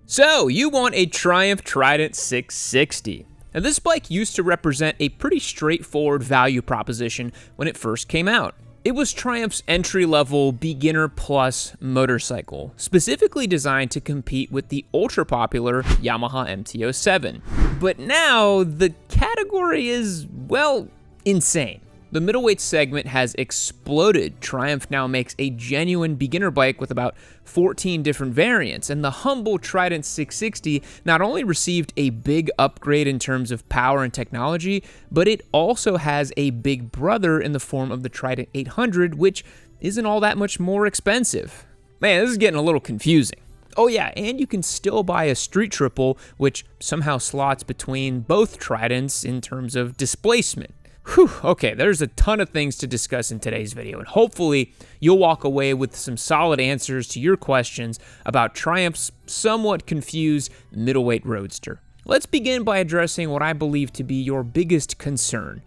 So, you want a Triumph Trident 660. Now, this bike used to represent a pretty straightforward value proposition when it first came out. It was Triumph's entry-level beginner plus motorcycle, specifically designed to compete with the ultra-popular Yamaha MT-07. But now, the category is, well, insane. The middleweight segment has exploded. Triumph now makes a genuine beginner bike with about 14 different variants, and the humble Trident 660 not only received a big upgrade in terms of power and technology, but it also has a big brother in the form of the Trident 800, which isn't all that much more expensive. Man, this is getting a little confusing. Oh yeah, and you can still buy a street triple, which somehow slots between both Tridents in terms of displacement. Whew, okay, there's a ton of things to discuss in today's video, and hopefully you'll walk away with some solid answers to your questions about Triumph's somewhat confused middleweight roadster. Let's begin by addressing what I believe to be your biggest concern.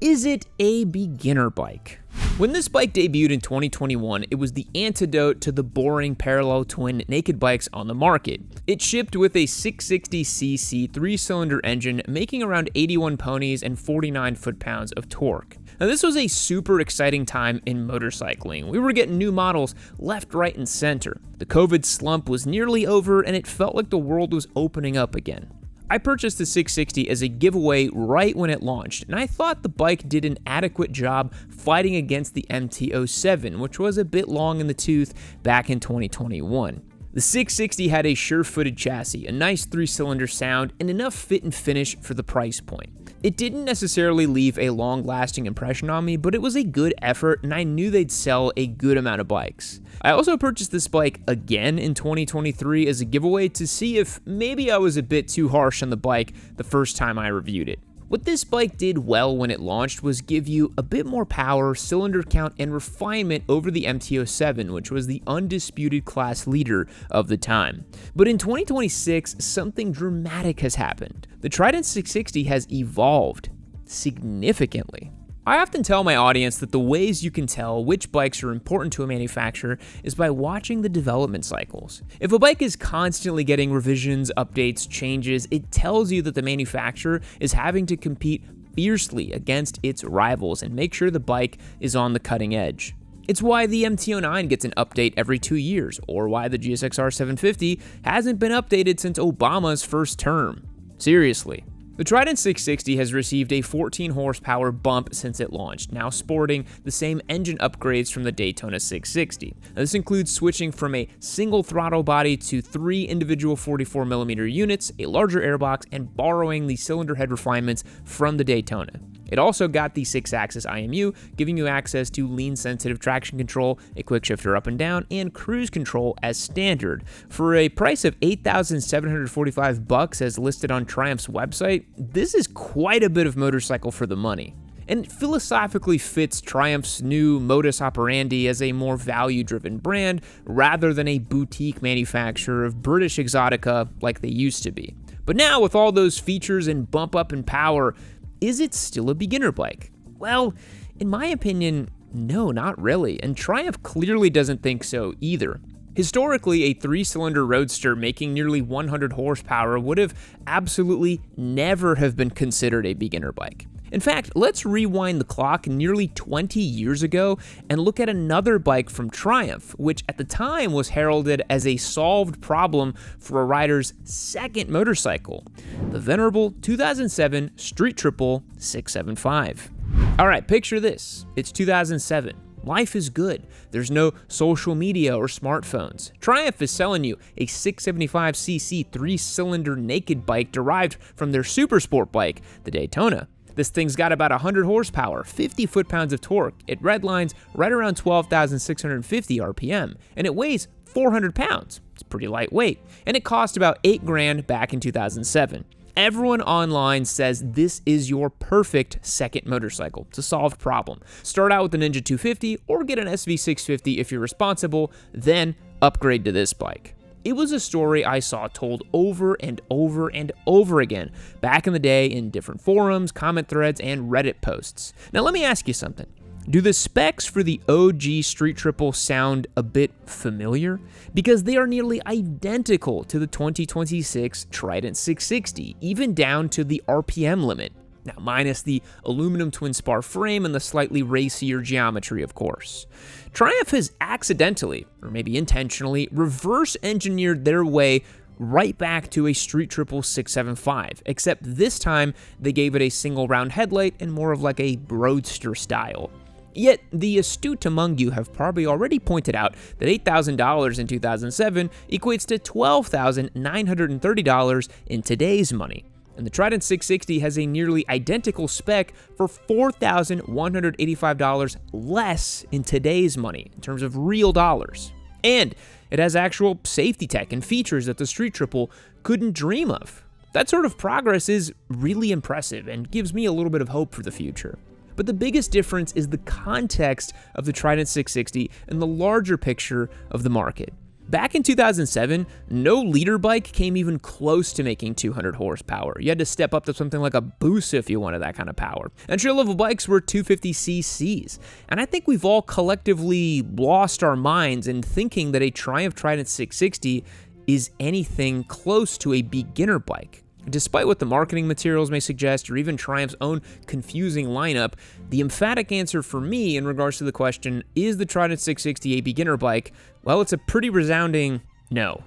Is it a beginner bike? When this bike debuted in 2021, it was the antidote to the boring parallel twin naked bikes on the market. It shipped with a 660cc 3-cylinder engine, making around 81 ponies and 49 foot-pounds of torque. Now, this was a super exciting time in motorcycling. We were getting new models left, right, and center. The COVID slump was nearly over, and it felt like the world was opening up again. I purchased the 660 as a giveaway right when it launched, and I thought the bike did an adequate job fighting against the MT-07, which was a bit long in the tooth back in 2021. The 660 had a sure-footed chassis, a nice 3-cylinder sound, and enough fit and finish for the price point. It didn't necessarily leave a long-lasting impression on me, but it was a good effort, and I knew they'd sell a good amount of bikes. I also purchased this bike again in 2023 as a giveaway to see if maybe I was a bit too harsh on the bike the first time I reviewed it. What this bike did well when it launched was give you a bit more power, cylinder count, and refinement over the MT-07, which was the undisputed class leader of the time. But in 2026, something dramatic has happened. The Trident 660 has evolved significantly. I often tell my audience that the ways you can tell which bikes are important to a manufacturer is by watching the development cycles. If a bike is constantly getting revisions, updates, changes, it tells you that the manufacturer is having to compete fiercely against its rivals and make sure the bike is on the cutting edge. It's why the MT-09 gets an update every 2 years, or why the GSX-R 750 hasn't been updated since Obama's first term. Seriously. The Trident 660 has received a 14 horsepower bump since it launched, now sporting the same engine upgrades from the Daytona 660. Now, this includes switching from a single throttle body to 3 individual 44mm units, a larger airbox, and borrowing the cylinder head refinements from the Daytona. It also got the 6-axis IMU, giving you access to lean-sensitive traction control, a quick shifter up and down, and cruise control as standard. For a price of $8,745 as listed on Triumph's website, this is quite a bit of motorcycle for the money. And it philosophically fits Triumph's new modus operandi as a more value-driven brand rather than a boutique manufacturer of British exotica like they used to be. But now, with all those features and bump up in power, is it still a beginner bike? Well, in my opinion, no, not really, and Triumph clearly doesn't think so either. Historically, a 3-cylinder roadster making nearly 100 horsepower would have absolutely never have been considered a beginner bike. In fact, let's rewind the clock nearly 20 years ago and look at another bike from Triumph, which at the time was heralded as a solved problem for a rider's second motorcycle, the venerable 2007 Street Triple 675. All right, picture this. It's 2007. Life is good. There's no social media or smartphones. Triumph is selling you a 675cc 3-cylinder naked bike derived from their super sport bike, the Daytona. This thing's got about 100 horsepower, 50 foot-pounds of torque. It redlines right around 12,650 RPM, and it weighs 400 pounds. It's pretty lightweight, and it cost about $8,000 back in 2007. Everyone online says this is your perfect second motorcycle. It's a solved problem. Start out with the Ninja 250 or get an SV650 if you're responsible, then upgrade to this bike. It was a story I saw told over and over and over again back in the day in different forums, comment threads, and Reddit posts. Now let me ask you something. Do the specs for the OG Street Triple sound a bit familiar? Because they are nearly identical to the 2026 Trident 660, even down to the RPM limit. Now, minus the aluminum twin spar frame and the slightly racier geometry, of course. Triumph has accidentally, or maybe intentionally, reverse engineered their way right back to a Street Triple 675, except this time they gave it a single round headlight and more of like a roadster style. Yet, the astute among you have probably already pointed out that $8,000 in 2007 equates to $12,930 in today's money. And the Trident 660 has a nearly identical spec for $4,185 less in today's money, in terms of real dollars. And it has actual safety tech and features that the Street Triple couldn't dream of. That sort of progress is really impressive and gives me a little bit of hope for the future. But the biggest difference is the context of the Trident 660 and the larger picture of the market. Back in 2007, no leader bike came even close to making 200 horsepower. You had to step up to something like a Busa if you wanted that kind of power. Entry-level bikes were 250cc's, and I think we've all collectively lost our minds in thinking that a Triumph Trident 660 is anything close to a beginner bike. Despite what the marketing materials may suggest, or even Triumph's own confusing lineup, the emphatic answer for me in regards to the question, is the Trident 660 a beginner bike? Well, it's a pretty resounding no.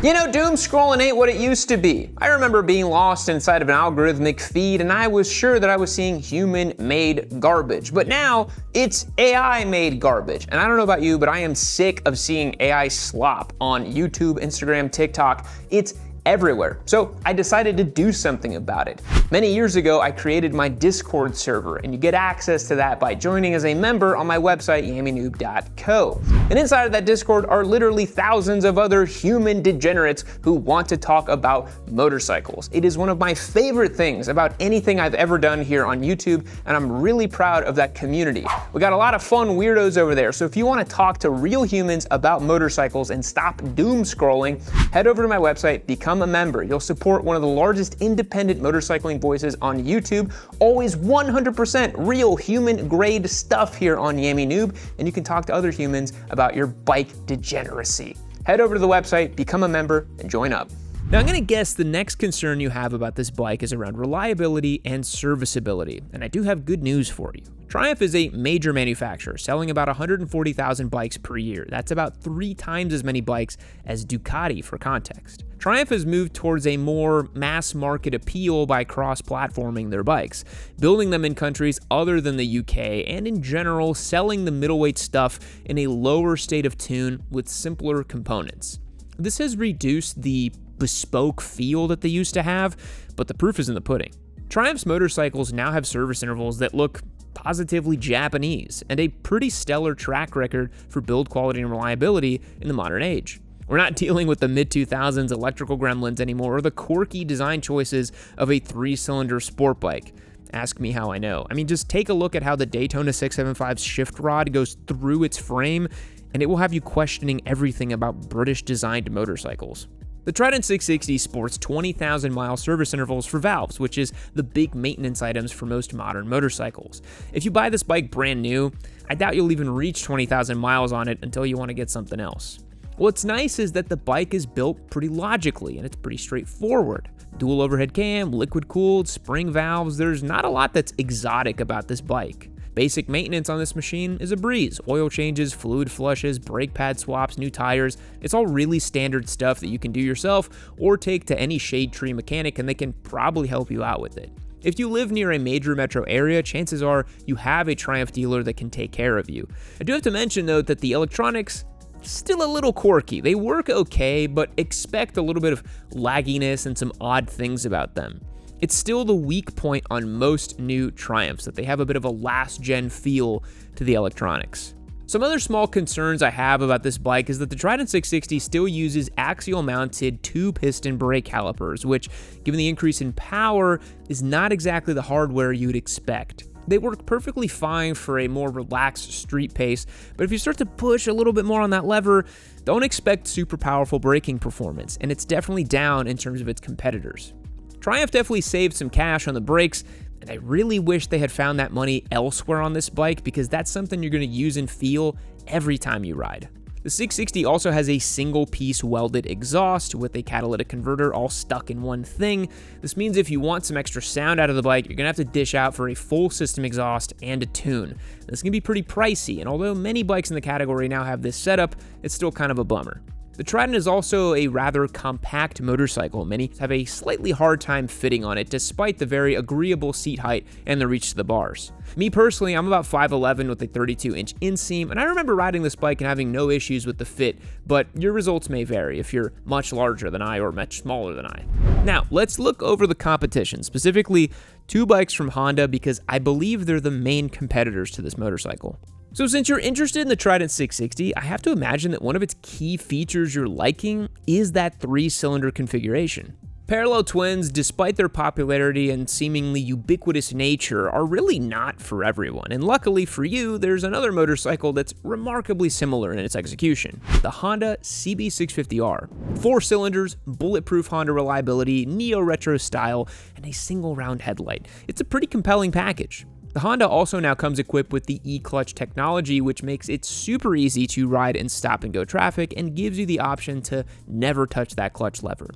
You know, doom scrolling ain't what it used to be. I remember being lost inside of an algorithmic feed and I was sure that I was seeing human-made garbage. But now, it's AI-made garbage. And I don't know about you, but I am sick of seeing AI slop on YouTube, Instagram, TikTok. It's everywhere. So I decided to do something about it. Many years ago, I created my Discord server, and you get access to that by joining as a member on my website, yammynoob.co. And inside of that Discord are literally thousands of other human degenerates who want to talk about motorcycles. It is one of my favorite things about anything I've ever done here on YouTube, and I'm really proud of that community. We got a lot of fun weirdos over there, so if you want to talk to real humans about motorcycles and stop doom scrolling, head over to my website, become a member. You'll support one of the largest independent motorcycling voices on YouTube. Always 100% real human grade stuff here on Yammy Noob, and you can talk to other humans about your bike degeneracy. Head over to the website, become a member, and join up. Now, I'm going to guess the next concern you have about this bike is around reliability and serviceability, and I do have good news for you. Triumph is a major manufacturer, selling about 140,000 bikes per year. That's about 3 times as many bikes as Ducati, for context. Triumph has moved towards a more mass market appeal by cross-platforming their bikes, building them in countries other than the UK, and in general, selling the middleweight stuff in a lower state of tune with simpler components. This has reduced the bespoke feel that they used to have, but the proof is in the pudding. Triumph's motorcycles now have service intervals that look positively Japanese, and a pretty stellar track record for build quality and reliability in the modern age. We're not dealing with the mid-2000s electrical gremlins anymore, or the quirky design choices of a 3-cylinder sport bike. Ask me how I know. I mean, just take a look at how the Daytona 675's shift rod goes through its frame, and it will have you questioning everything about British-designed motorcycles. The Trident 660 sports 20,000-mile service intervals for valves, which is the big maintenance items for most modern motorcycles. If you buy this bike brand new, I doubt you'll even reach 20,000 miles on it until you want to get something else. What's nice is that the bike is built pretty logically, and it's pretty straightforward. Dual overhead cam, liquid-cooled, spring valves, there's not a lot that's exotic about this bike. Basic maintenance on this machine is a breeze. Oil changes, fluid flushes, brake pad swaps, new tires. It's all really standard stuff that you can do yourself or take to any shade tree mechanic and they can probably help you out with it. If you live near a major metro area, chances are you have a Triumph dealer that can take care of you. I do have to mention though that the electronics still a little quirky. They work okay, but expect a little bit of lagginess and some odd things about them. It's still the weak point on most new Triumphs, that they have a bit of a last-gen feel to the electronics. Some other small concerns I have about this bike is that the Trident 660 still uses axial-mounted 2-piston brake calipers, which, given the increase in power, is not exactly the hardware you'd expect. They work perfectly fine for a more relaxed street pace, but if you start to push a little bit more on that lever, don't expect super powerful braking performance, and it's definitely down in terms of its competitors. Triumph definitely saved some cash on the brakes, And I really wish they had found that money elsewhere on this bike, because that's something you're going to use and feel every time you ride. The 660 also has a single piece welded exhaust with a catalytic converter all stuck in one thing. This means if you want some extra sound out of the bike, you're gonna have to dish out for a full system exhaust and a tune. This can be pretty pricey, and although many bikes in the category now have this setup, it's still kind of a bummer. The Trident is also a rather compact motorcycle. Many have a slightly hard time fitting on it, despite the very agreeable seat height and the reach to the bars. Me personally, I'm about 5'11" with a 32-inch inseam, and I remember riding this bike and having no issues with the fit, but your results may vary if you're much larger than I or much smaller than I. Now, let's look over the competition, specifically 2 bikes from Honda, because I believe they're the main competitors to this motorcycle. So since you're interested in the Trident 660, I have to imagine that one of its key features you're liking is that 3-cylinder configuration. Parallel twins, despite their popularity and seemingly ubiquitous nature, are really not for everyone, and luckily for you, there's another motorcycle that's remarkably similar in its execution, the Honda CB650R. 4 cylinders, bulletproof Honda reliability, neo-retro style, and a single round headlight. It's a pretty compelling package. The Honda also now comes equipped with the e-clutch technology, which makes it super easy to ride in stop and go traffic and gives you the option to never touch that clutch lever.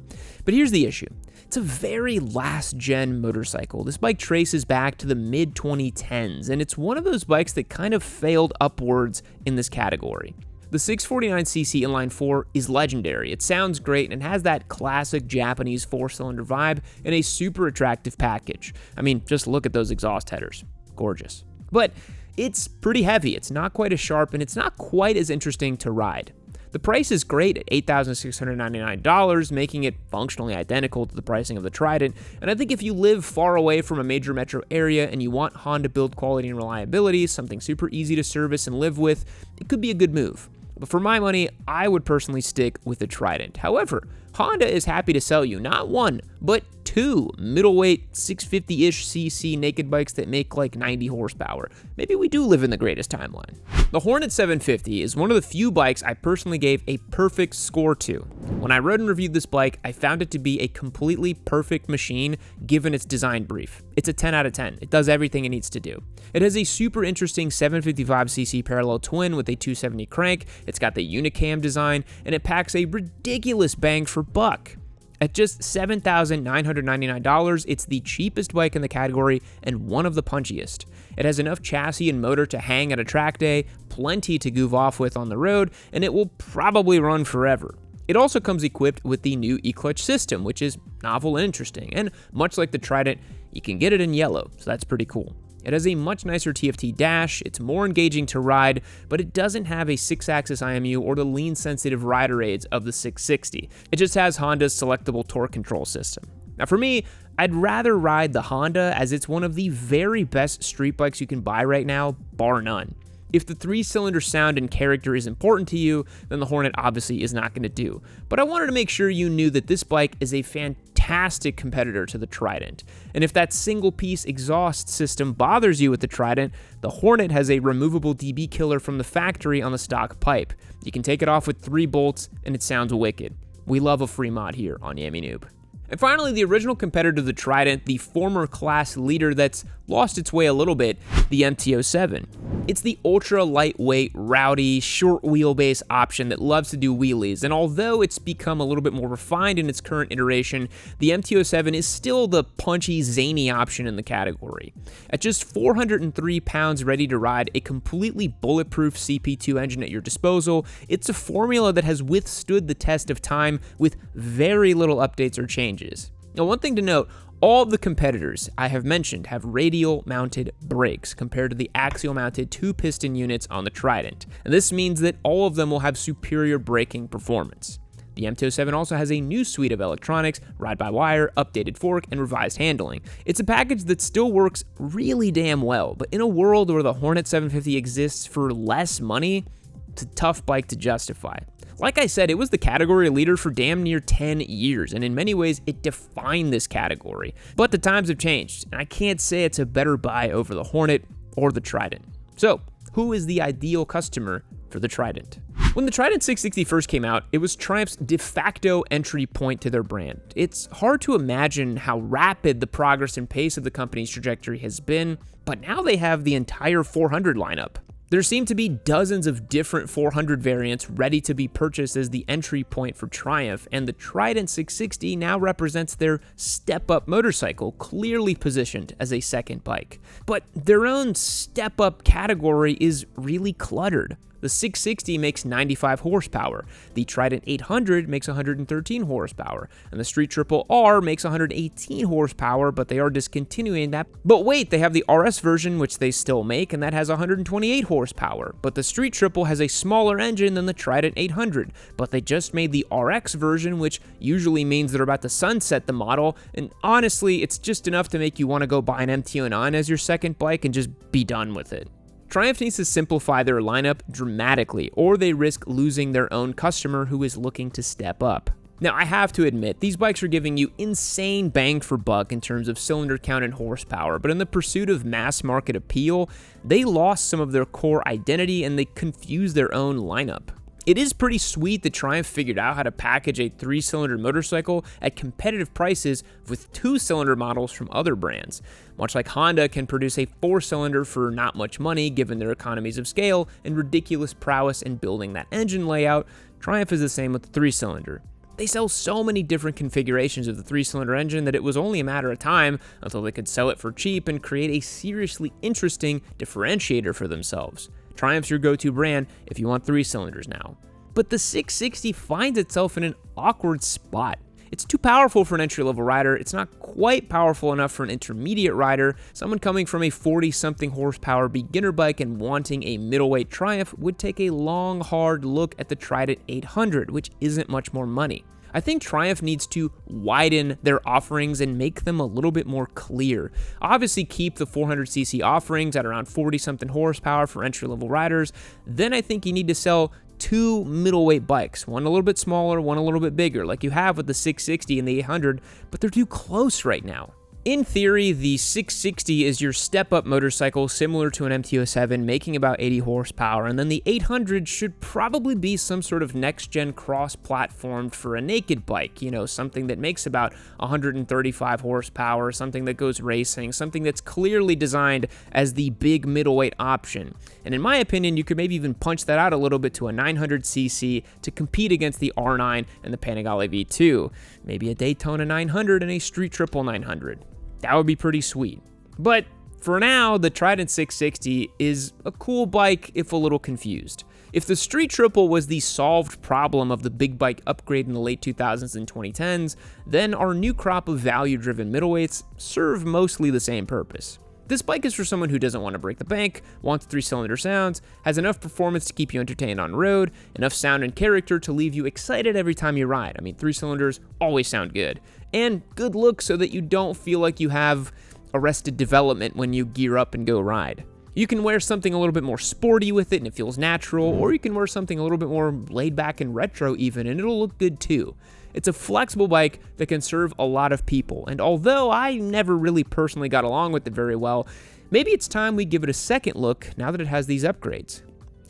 But here's the issue. It's a very last gen motorcycle. This bike traces back to the mid 2010s, and it's one of those bikes that kind of failed upwards in this category. The 649cc inline 4 is legendary. It sounds great and has that classic Japanese 4-cylinder vibe in a super attractive package. I mean, just look at those exhaust headers. Gorgeous. But it's pretty heavy, it's not quite as sharp, and it's not quite as interesting to ride. The price is great at $8,699, making it functionally identical to the pricing of the Trident, and I think if you live far away from a major metro area and you want Honda build quality and reliability, something super easy to service and live with, it could be a good move. But for my money, I would personally stick with the Trident. However, Honda is happy to sell you not 1, but 2 middleweight 650-ish cc naked bikes that make like 90 horsepower. Maybe we do live in the greatest timeline. The Hornet 750 is one of the few bikes I personally gave a perfect score to. When I rode and reviewed this bike, I found it to be a completely perfect machine given its design brief. It's a 10 out of 10. It does everything it needs to do. It has a super interesting 755cc parallel twin with a 270 crank, it's got the unicam design, and it packs a ridiculous bang for buck. At just $7,999, it's the cheapest bike in the category and one of the punchiest. It has enough chassis and motor to hang at a track day, plenty to goof off with on the road, and it will probably run forever. It also comes equipped with the new e-clutch system, which is novel and interesting, and much like the Trident, you can get it in yellow, so that's pretty cool. It has a much nicer TFT dash, it's more engaging to ride, but it doesn't have a 6-axis IMU or the lean-sensitive rider aids of the 660. It just has Honda's selectable torque control system. Now for me, I'd rather ride the Honda, as it's one of the very best street bikes you can buy right now, bar none. If the 3-cylinder sound and character is important to you, then the Hornet obviously is not going to do. But I wanted to make sure you knew that this bike is a fantastic competitor to the Trident. And if that single-piece exhaust system bothers you with the Trident, the Hornet has a removable dB killer from the factory on the stock pipe. You can take it off with 3 bolts, and it sounds wicked. We love a free mod here on Yami Noob. And finally, the original competitor to the Trident, the former class leader that's lost its way a little bit, the MT-07. It's the ultra lightweight, rowdy, short wheelbase option that loves to do wheelies, and although it's become a little bit more refined in its current iteration, the MT-07 is still the punchy, zany option in the category. At just 403 pounds ready to ride, a completely bulletproof CP2 engine at your disposal, it's a formula that has withstood the test of time with very little updates or changes. Now, one thing to note, all of the competitors I have mentioned have radial-mounted brakes compared to the axial-mounted 2-piston units on the Trident, and this means that all of them will have superior braking performance. The MT-07 also has a new suite of electronics, ride-by-wire, updated fork, and revised handling. It's a package that still works really damn well, but in a world where the Hornet 750 exists for less money, it's a tough bike to justify. Like I said, it was the category leader for damn near 10 years, and in many ways, it defined this category. But the times have changed, and I can't say it's a better buy over the Hornet or the Trident. So, who is the ideal customer for the Trident? When the Trident 660 first came out, it was Triumph's de facto entry point to their brand. It's hard to imagine how rapid the progress and pace of the company's trajectory has been, but now they have the entire 400 lineup. There seem to be dozens of different 400 variants ready to be purchased as the entry point for Triumph, and the Trident 660 now represents their step-up motorcycle, clearly positioned as a second bike. But their own step-up category is really cluttered. The 660 makes 95 horsepower, the Trident 800 makes 113 horsepower, and the Street Triple R makes 118 horsepower, but they are discontinuing that. But wait, they have the RS version, which they still make, and that has 128 horsepower. But the Street Triple has a smaller engine than the Trident 800, but they just made the RX version, which usually means they're about to sunset the model, and honestly, it's just enough to make you want to go buy an MT-09 as your second bike and just be done with it. Triumph needs to simplify their lineup dramatically, or they risk losing their own customer who is looking to step up. Now, I have to admit, these bikes are giving you insane bang for buck in terms of cylinder count and horsepower, but in the pursuit of mass market appeal, they lost some of their core identity and they confused their own lineup. It is pretty sweet that Triumph figured out how to package a 3-cylinder motorcycle at competitive prices with 2-cylinder models from other brands. Much like Honda can produce a 4-cylinder for not much money given their economies of scale and ridiculous prowess in building that engine layout, Triumph is the same with the 3-cylinder. They sell so many different configurations of the 3-cylinder engine that it was only a matter of time until they could sell it for cheap and create a seriously interesting differentiator for themselves. Triumph's your go-to brand if you want 3 cylinders now. But the 660 finds itself in an awkward spot. It's too powerful for an entry-level rider, it's not quite powerful enough for an intermediate rider. Someone coming from a 40-something horsepower beginner bike and wanting a middleweight Triumph would take a long, hard look at the Trident 800, which isn't much more money. I think Triumph needs to widen their offerings and make them a little bit more clear. Obviously keep the 400cc offerings at around 40-something horsepower for entry-level riders. Then I think you need to sell 2 middleweight bikes, one a little bit smaller, one a little bit bigger, like you have with the 660 and the 800, but they're too close right now. In theory, the 660 is your step-up motorcycle similar to an MT-07, making about 80 horsepower, and then the 800 should probably be some sort of next-gen cross-platformed for a naked bike, something that makes about 135 horsepower, something that goes racing, something that's clearly designed as the big middleweight option. And in my opinion, you could maybe even punch that out a little bit to a 900cc to compete against the R9 and the Panigale V2, maybe a Daytona 900 and a Street Triple 900. That would be pretty sweet. But for now, the Trident 660 is a cool bike if a little confused. If the Street Triple was the solved problem of the big bike upgrade in the late 2000s and 2010s, then our new crop of value-driven middleweights serve mostly the same purpose. This bike is for someone who doesn't want to break the bank, wants 3-cylinder sounds, has enough performance to keep you entertained on road, enough sound and character to leave you excited every time you ride. 3 cylinders always sound good. And good look so that you don't feel like you have arrested development when you gear up and go ride. You can wear something a little bit more sporty with it and it feels natural, or you can wear something a little bit more laid back and retro even, and it'll look good too. It's a flexible bike that can serve a lot of people, and although I never really personally got along with it very well, maybe it's time we give it a second look now that it has these upgrades.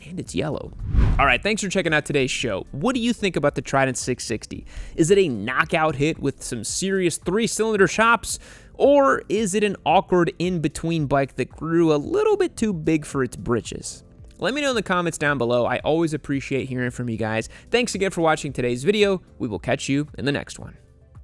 And it's yellow. All right, thanks for checking out today's show. What do you think about the Trident 660? Is it a knockout hit with some serious 3-cylinder chops? Or is it an awkward in-between bike that grew a little bit too big for its britches? Let me know in the comments down below. I always appreciate hearing from you guys. Thanks again for watching today's video. We will catch you in the next one.